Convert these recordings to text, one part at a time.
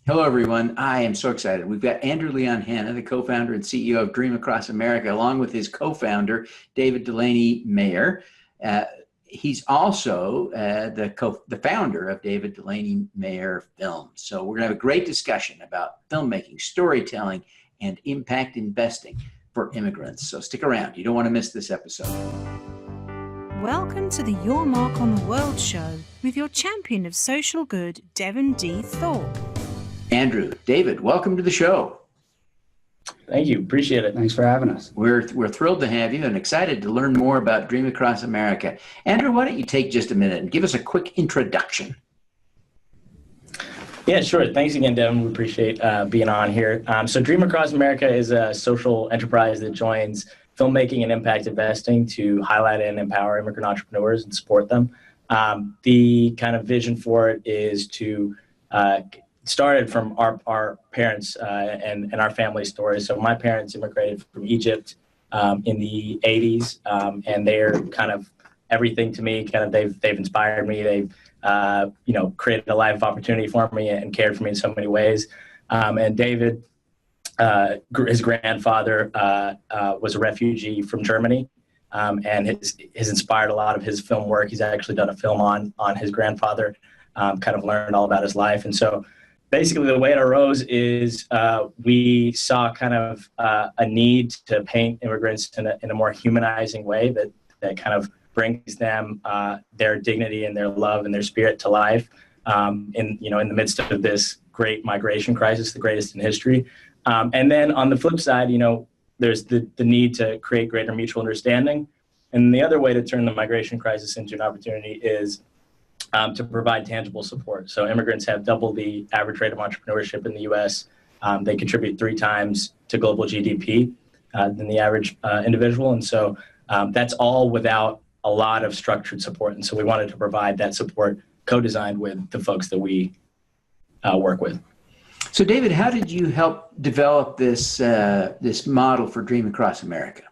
Hello, everyone. I am so excited. We've got Leon Hanna, the co-founder and CEO of Dream Across America, along with his co-founder, David Delaney Mayer. He's also the founder of David Delaney Mayer Films. So we're going to have a great discussion about filmmaking, storytelling, and impact investing for immigrants. So stick around. You don't want to miss this episode. Welcome to the Your Mark on the World show with your champion of social good, Devin D. Thorpe. Andrew, David, welcome to the show. Thank you. Appreciate it. Thanks for having us. We're thrilled to have you and excited to learn more about Dream Across America. Andrew, why don't you take just a minute and give us a quick introduction? Yeah, sure. Thanks again, Devin. We appreciate being on here. So Dream Across America is a social enterprise that joins filmmaking and impact investing to highlight and empower immigrant entrepreneurs and support them. The kind of vision for it is to started from our parents and our family stories. So my parents immigrated from Egypt in the 80s, and they're kind of everything to me. Kind of they've inspired me. They've created a life of opportunity for me and cared for me in so many ways. And David, his grandfather was a refugee from Germany, and has inspired a lot of his film work. He's actually done a film on his grandfather, kind of learned all about his life. And so basically the way it arose is we saw kind of a need to paint immigrants in a more humanizing way that kind of brings them their dignity and their love and their spirit to life in the midst of this great migration crisis, the greatest in history. And then on the flip side, there's the need to create greater mutual understanding. And the other way to turn the migration crisis into an opportunity is to provide tangible support. So immigrants have double the average rate of entrepreneurship in the U.S. They contribute 3 times to global GDP than the average individual. And so that's all without a lot of structured support. And so we wanted to provide that support co-designed with the folks that we work with. So David, how did you help develop this model for Dream Across America?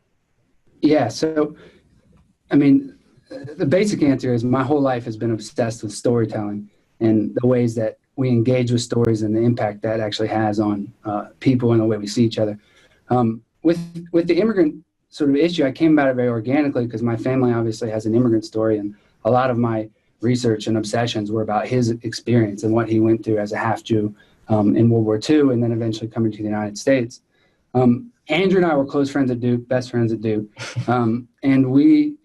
Yeah, so, the basic answer is my whole life has been obsessed with storytelling and the ways that we engage with stories and the impact that actually has on people and the way we see each other. With the immigrant sort of issue, I came about it very organically because my family obviously has an immigrant story, and a lot of my research and obsessions were about his experience and what he went through as a half-Jew in World War II and then eventually coming to the United States. Andrew and I were close friends at Duke, best friends at Duke, and we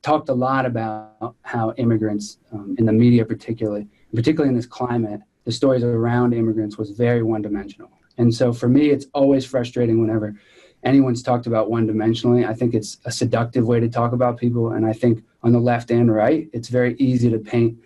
talked a lot about how immigrants, in the media particularly in this climate, the stories around immigrants was very one-dimensional. And so for me, it's always frustrating whenever anyone's talked about one-dimensionally. I think it's a seductive way to talk about people, and I think on the left and right, it's very easy to paint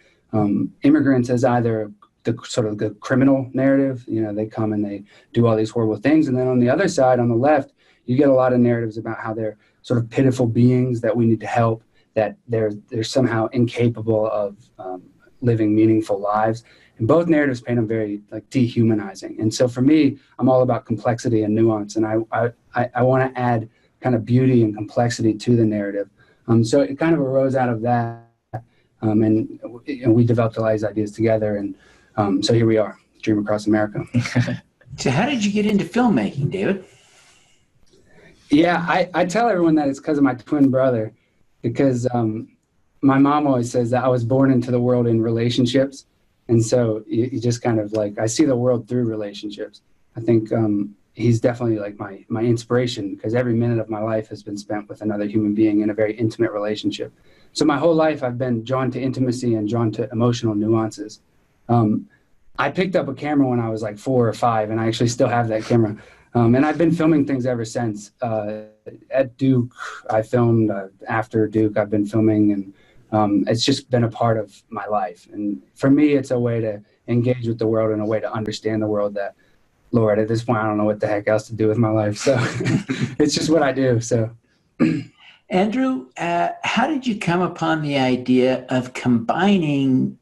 immigrants as either the criminal narrative, they come and they do all these horrible things. And then on the other side, on the left, you get a lot of narratives about how they're sort of pitiful beings that we need to help, that they're somehow incapable of living meaningful lives. And both narratives paint them very dehumanizing. And so for me, I'm all about complexity and nuance. And I want to add kind of beauty and complexity to the narrative. So it kind of arose out of that. And we developed a lot of these ideas together. And so here we are, Dream Across America. So how did you get into filmmaking, David? Yeah, I tell everyone that it's because of my twin brother, because my mom always says that I was born into the world in relationships. And so you just kind of I see the world through relationships. I think he's definitely my inspiration, because every minute of my life has been spent with another human being in a very intimate relationship. So my whole life I've been drawn to intimacy and drawn to emotional nuances. I picked up a camera when I was 4 or 5, and I actually still have that camera. And I've been filming things ever since. At Duke, I filmed. After Duke, I've been filming, and it's just been a part of my life. And for me, it's a way to engage with the world and a way to understand the world that, Lord, at this point, I don't know what the heck else to do with my life. So it's just what I do. So, Andrew, how did you come upon the idea of combining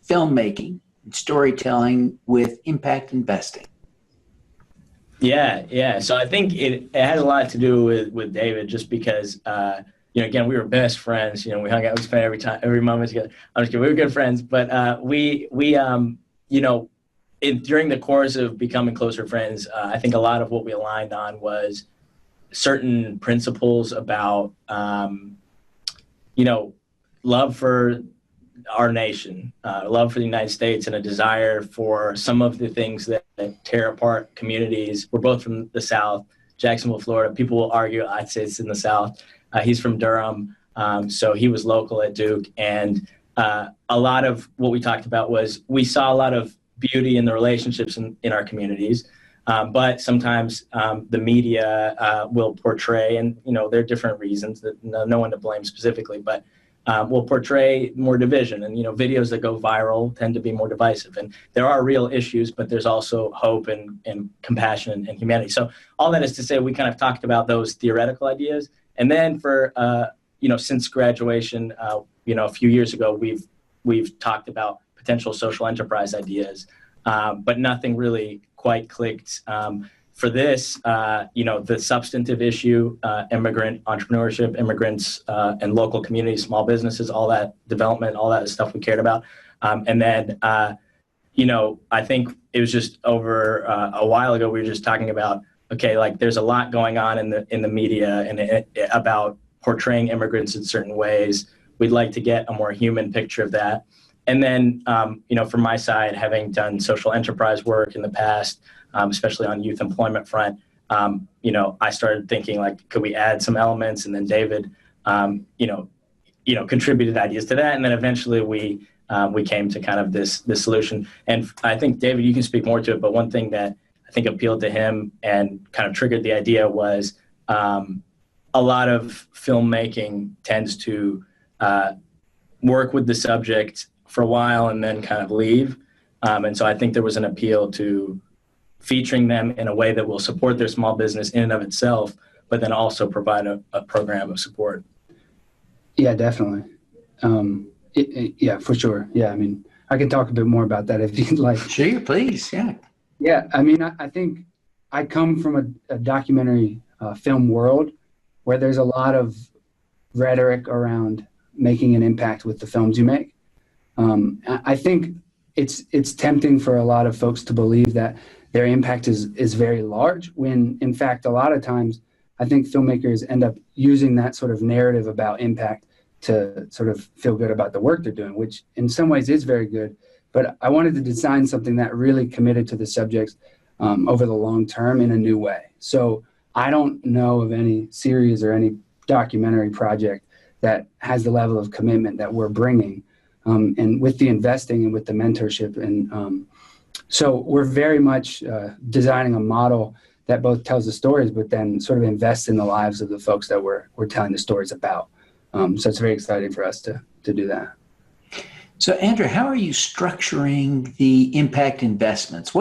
filmmaking, storytelling with impact investing? Yeah. So I think it has a lot to do with David, just because, again, we were best friends. We hung out, we spent every moment together. I'm just kidding, we were good friends, but we during the course of becoming closer friends, I think a lot of what we aligned on was certain principles about, love for our nation, love for the United States, and a desire for some of the things that tear apart communities. We're both from the South, Jacksonville, Florida. People will argue, I'd say it's in the South. He's from Durham, so he was local at Duke. And a lot of what we talked about was we saw a lot of beauty in the relationships in our communities, but sometimes the media will portray, and there are different reasons that no one to blame specifically, but will portray more division, and videos that go viral tend to be more divisive. And there are real issues, but there's also hope and compassion and humanity. So all that is to say, we kind of talked about those theoretical ideas, and then for since graduation, a few years ago, we've talked about potential social enterprise ideas, but nothing really quite clicked. For this, the substantive issue, immigrant entrepreneurship, immigrants, and local communities, small businesses, all that development, all that stuff we cared about. And then, I think it was just over a while ago, we were just talking about, okay, like there's a lot going on in the media and about portraying immigrants in certain ways. We'd like to get a more human picture of that. And then, from my side, having done social enterprise work in the past, especially on youth employment front, I started thinking like, could we add some elements? And then David, contributed ideas to that. And then eventually we came to kind of this solution. And I think, David, you can speak more to it, but one thing that I think appealed to him and kind of triggered the idea was a lot of filmmaking tends to work with the subject for a while and then kind of leave. And so I think there was an appeal to featuring them in a way that will support their small business in and of itself, but then also provide a program of support. Yeah, definitely. Yeah, for sure. Yeah, I mean, I can talk a bit more about that if you'd like. Sure, please. Yeah. Yeah, I mean, I think I come from a documentary film world where there's a lot of rhetoric around making an impact with the films you make. I think it's tempting for a lot of folks to believe that their impact is very large, when in fact, a lot of times I think filmmakers end up using that sort of narrative about impact to sort of feel good about the work they're doing, which in some ways is very good. But I wanted to design something that really committed to the subjects over the long term in a new way. So I don't know of any series or any documentary project that has the level of commitment that we're bringing. And with the investing and with the mentorship. And so we're very much designing a model that both tells the stories, but then sort of invests in the lives of the folks that we're telling the stories about. So it's very exciting for us to do that. So Andrew, how are you structuring the impact investments?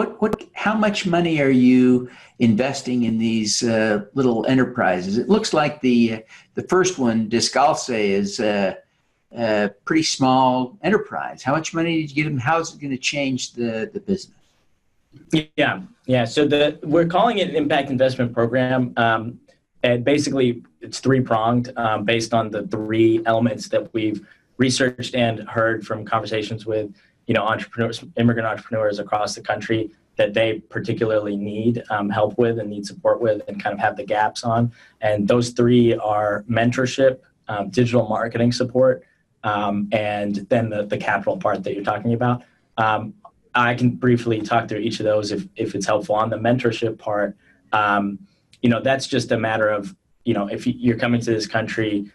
How much money are you investing in these little enterprises? It looks like the first one, Descalce, is a pretty small enterprise. How much money did you give them? How is it going to change the business? Yeah. So we're calling it an impact investment program. And basically, it's three-pronged based on the three elements that we've researched and heard from conversations with, entrepreneurs, immigrant entrepreneurs across the country that they particularly need help with and need support with and kind of have the gaps on. And those three are mentorship, digital marketing support, and then the capital part that you're talking about. I can briefly talk through each of those if it's helpful. On the mentorship part, that's just a matter of, if you're coming to this country,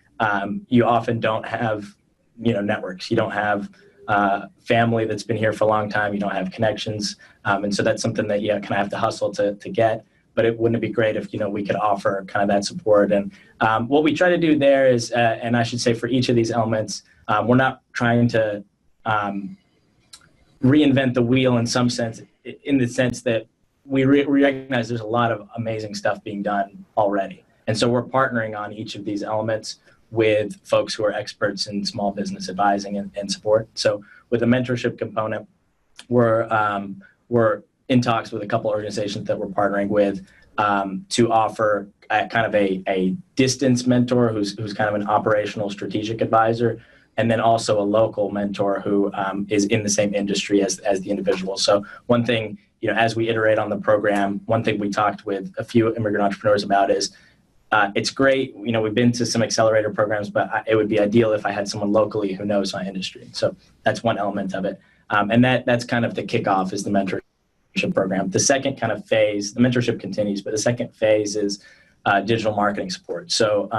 you often don't have, networks. You don't have family that's been here for a long time. You don't have connections. And so that's something that you kind of have to hustle to get. But wouldn't it be great if, we could offer kind of that support? And what we try to do there is, and I should say for each of these elements, we're not trying to reinvent the wheel in some sense, in the sense that we recognize there's a lot of amazing stuff being done already. And so we're partnering on each of these elements with folks who are experts in small business advising and support. So with the mentorship component, we're in talks with a couple organizations that we're partnering with to offer kind of a distance mentor who's kind of an operational strategic advisor and then also a local mentor who is in the same industry as the individual. So one thing, as we iterate on the program, one thing we talked with a few immigrant entrepreneurs about is it's great. We've been to some accelerator programs, but it would be ideal if I had someone locally who knows my industry. So that's one element of it. And that's kind of the kickoff, is the mentorship program. The second kind of phase, the mentorship continues, but the second phase is digital marketing support. So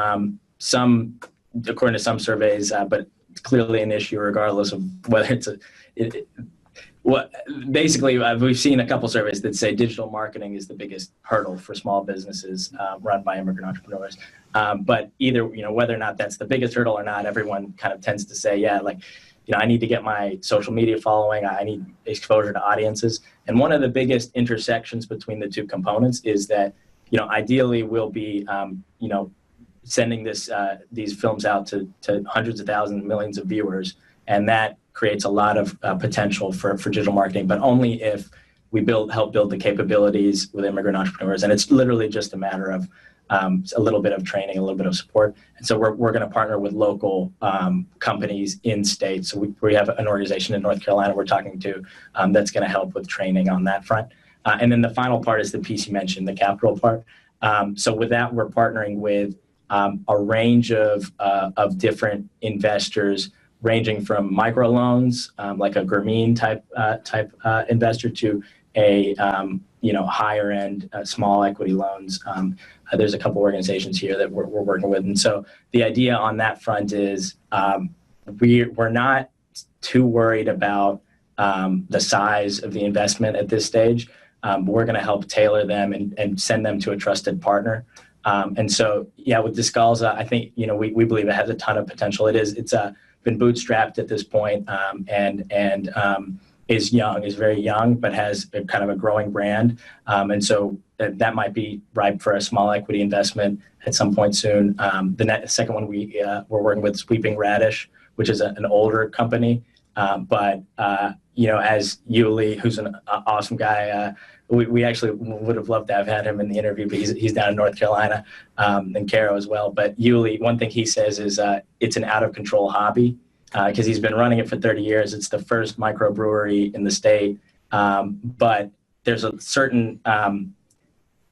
according to some surveys, but it's clearly an issue regardless of whether it's basically, we've seen a couple surveys that say digital marketing is the biggest hurdle for small businesses run by immigrant entrepreneurs. But either, whether or not that's the biggest hurdle or not, everyone kind of tends to say, I need to get my social media following. I need exposure to audiences. And one of the biggest intersections between the two components is that, ideally we'll be, sending these films out to hundreds of thousands, millions of viewers. And that creates a lot of potential for digital marketing, but only if we help build the capabilities with immigrant entrepreneurs. And it's literally just a matter of a little bit of training, a little bit of support. And so we're going to partner with local companies in state. So we have an organization in North Carolina we're talking to that's going to help with training on that front. And then the final part is the piece you mentioned, the capital part. So with that, we're partnering with a range of different investors, ranging from microloans, like a Grameen type investor, to a higher end small equity loans. There's a couple organizations here that we're working with, and so the idea on that front is we're not too worried about the size of the investment at this stage. We're going to help tailor them and send them to a trusted partner. And so, with Descalza, I think, we believe it has a ton of potential. It's been bootstrapped at this point, and is very young, but has kind of a growing brand. And so that might be ripe for a small equity investment at some point soon. The second one we're working with is Weeping Radish, which is an older company. But as Yuli, who's an awesome guy, we actually would have loved to have had him in the interview, but he's down in North Carolina, and Caro as well. But Yuli, one thing he says is it's an out-of-control hobby, because he's been running it for 30 years. It's the first microbrewery in the state, but there's a certain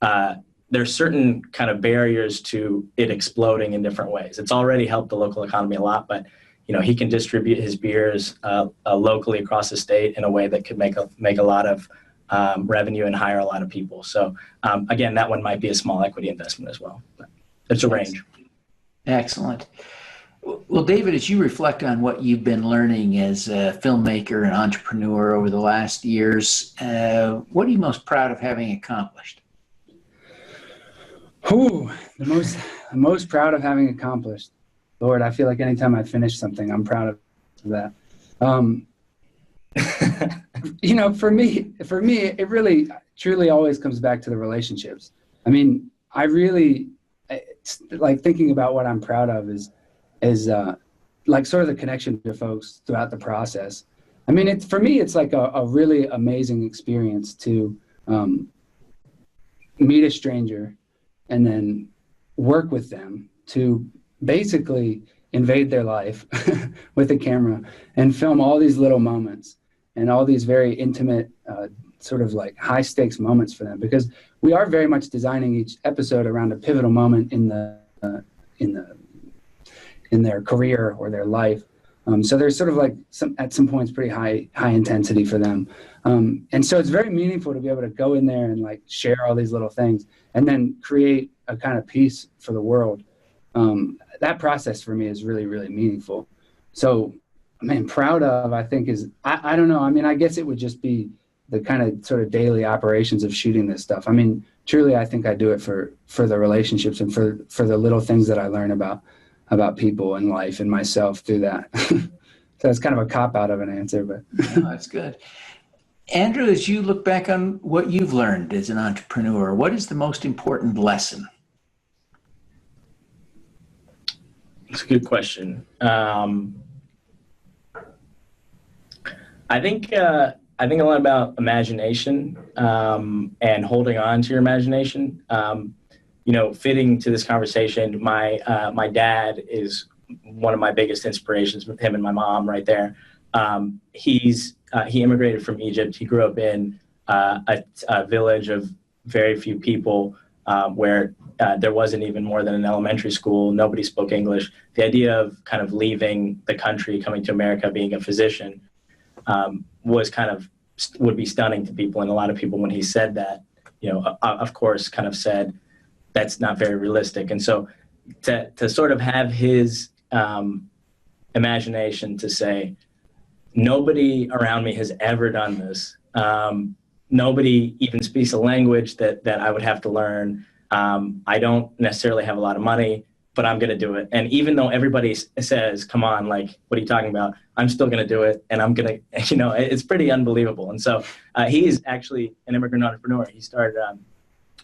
kind of barriers to it exploding in different ways. It's already helped the local economy a lot, but he can distribute his beers locally across the state in a way that could make a lot of revenue and hire a lot of people. So again, that one might be a small equity investment as well. But it's a range. Excellent. Well, David, as you reflect on what you've been learning as a filmmaker and entrepreneur over the last years, what are you most proud of having accomplished? The most proud of having accomplished. Lord, I feel like anytime I finish something, I'm proud of that. For me, it really, truly always comes back to the relationships. I mean, like thinking about what I'm proud of is like sort of the connection to folks throughout the process. I mean, for me, it's like a really amazing experience to meet a stranger and then work with them to basically invade their life with a camera and film all these little moments and all these very intimate, sort of like high stakes moments for them, because we are very much designing each episode around a pivotal moment in their career or their life. So there's sort of like at some points pretty high intensity for them. And so it's very meaningful to be able to go in there and like share all these little things and then create a kind of piece for the world. That process for me is really, really meaningful. So, proud of, I think is, I don't know. I mean, I guess it would just be the kind of sort of daily operations of shooting this stuff. I mean, truly, I think I do it for the relationships and for the little things that I learn about people and life and myself through that. So it's kind of a cop-out of an answer, but. No, that's good. Andrew, as you look back on what you've learned as an entrepreneur, what is the most important lesson? It's a good question. I think a lot about imagination, and holding on to your imagination. Fitting to this conversation, my dad is one of my biggest inspirations with him and my mom right there. He immigrated from Egypt. He grew up in a village of very few people where there wasn't even more than an elementary school. Nobody spoke English. The idea of kind of leaving the country, coming to America, being a physician was would be stunning to people. And a lot of people, when he said that, of course, kind of said, that's not very realistic. And so to sort of have his imagination to say, nobody around me has ever done this. Nobody even speaks a language that I would have to learn. I don't necessarily have a lot of money, but I'm going to do it. And even though everybody says, come on, like, what are you talking about? I'm still going to do it. And I'm going to, it's pretty unbelievable. And so he's actually an immigrant entrepreneur. He started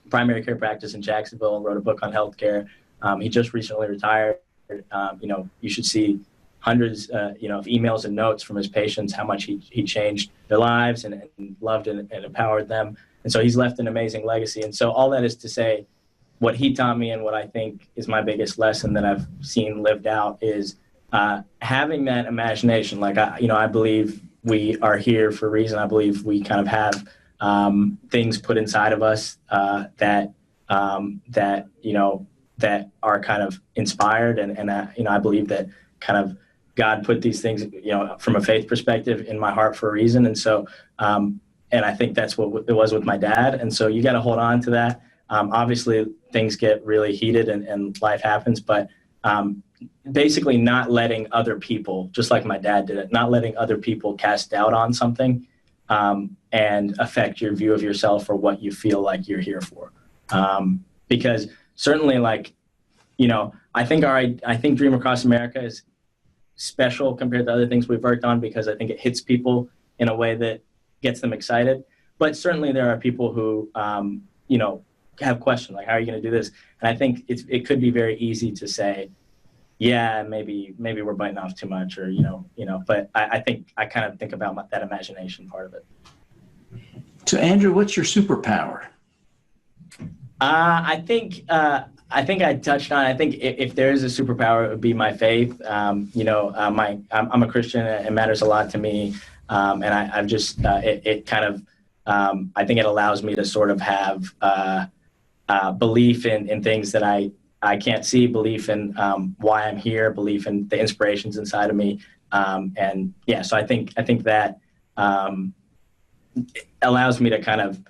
primary care practice in Jacksonville, wrote a book on healthcare. He just recently retired. You should see hundreds, of emails and notes from his patients, how much he changed their lives and loved and empowered them. And so he's left an amazing legacy. And so all that is to say, what he taught me and what I think is my biggest lesson that I've seen lived out is having that imagination. Like, I believe we are here for a reason. I believe we kind of have things put inside of us that are kind of inspired. And I believe that kind of God put these things, from a faith perspective in my heart for a reason. And so, and I think that's what it was with my dad. And so you got to hold on to that. Obviously things get really heated and life happens, but basically not letting other people, just like my dad did it, not letting other people cast doubt on something and affect your view of yourself or what you feel like you're here for. Because certainly, like, I think Dream Across America is special compared to other things we've worked on because I think it hits people in a way that gets them excited. But certainly there are people who, have questions like, how are you going to do this? And I think it could be very easy to say, yeah, maybe we're biting off too much or, but I think I kind of think about that imagination part of it. So Andrew, what's your superpower? I think I touched on, I think if there is a superpower, it would be my faith. I'm a Christian and it matters a lot to me. And I've just, it kind of, I think it allows me to sort of have belief in things that I can't see, belief in why I'm here, belief in the inspirations inside of me. And yeah, so I think that it allows me to kind of,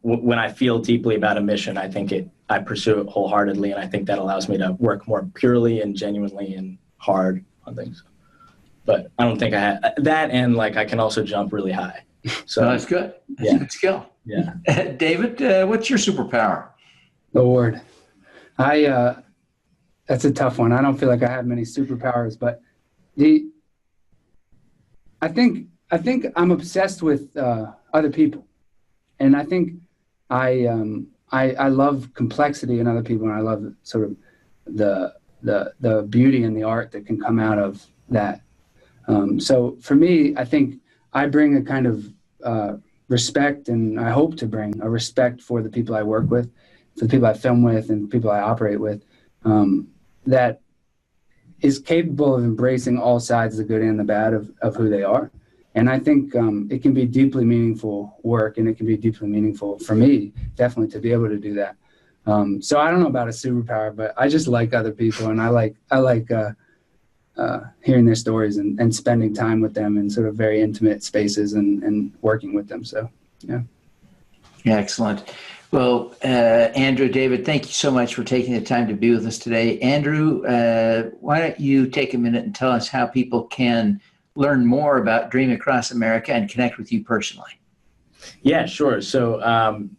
when I feel deeply about a mission, I think I pursue it wholeheartedly. And I think that allows me to work more purely and genuinely and hard on things. But I don't think I have that. And like, I can also jump really high. So that's good. That's a good skill. Yeah. David, what's your superpower? The word. That's a tough one. I don't feel like I have many superpowers, but I think I'm obsessed with other people, and I think I love complexity in other people, and I love sort of the beauty and the art that can come out of that. So for me, I think I bring a kind of respect, and I hope to bring a respect for the people I work with, for the people I film with, and people I operate with, that is capable of embracing all sides, the good and the bad of who they are. And I think it can be deeply meaningful work, and it can be deeply meaningful for me, definitely, to be able to do that. So I don't know about a superpower, but I just like other people, and I like hearing their stories and spending time with them in sort of very intimate spaces and working with them. So, yeah. Excellent. Well, Andrew, David, thank you so much for taking the time to be with us today. Andrew, why don't you take a minute and tell us how people can learn more about Dream Across America and connect with you personally? Yeah, sure. So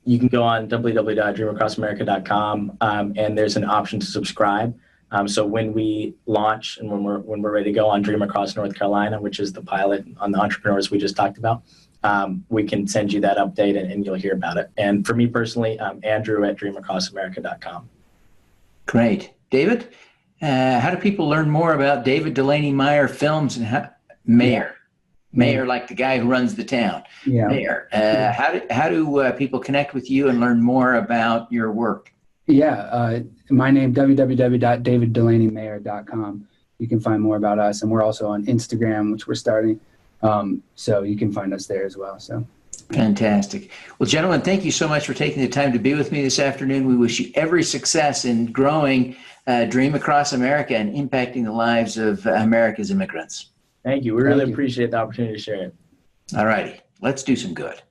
you can go on www.dreamacrossamerica.com and there's an option to subscribe. So when we launch and when we're ready to go on Dream Across North Carolina, which is the pilot on the entrepreneurs we just talked about, we can send you that update and you'll hear about it. And for me personally, Andrew at DreamAcrossAmerica.com. Great. David, how do people learn more about David Delaney Mayer Films and Mayer? Mayor, like the guy who runs the town. Yeah. Mayor. How do people connect with you and learn more about your work? Yeah, my name, www.daviddelaneymayer.com. you can find more about us. And we're also on Instagram, which we're starting. So you can find us there as well. So. Fantastic. Well, gentlemen, thank you so much for taking the time to be with me this afternoon. We wish you every success in growing Dream Across America and impacting the lives of America's immigrants. Thank you. We really appreciate the opportunity to share it. All righty. Let's do some good.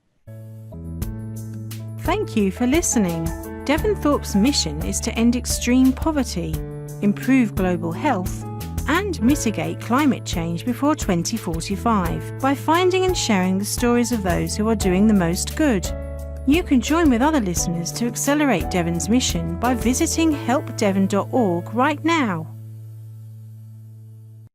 Thank you for listening. Devin Thorpe's mission is to end extreme poverty, improve global health, and mitigate climate change before 2045 by finding and sharing the stories of those who are doing the most good. You can join with other listeners to accelerate Devin's mission by visiting helpdevin.org right now.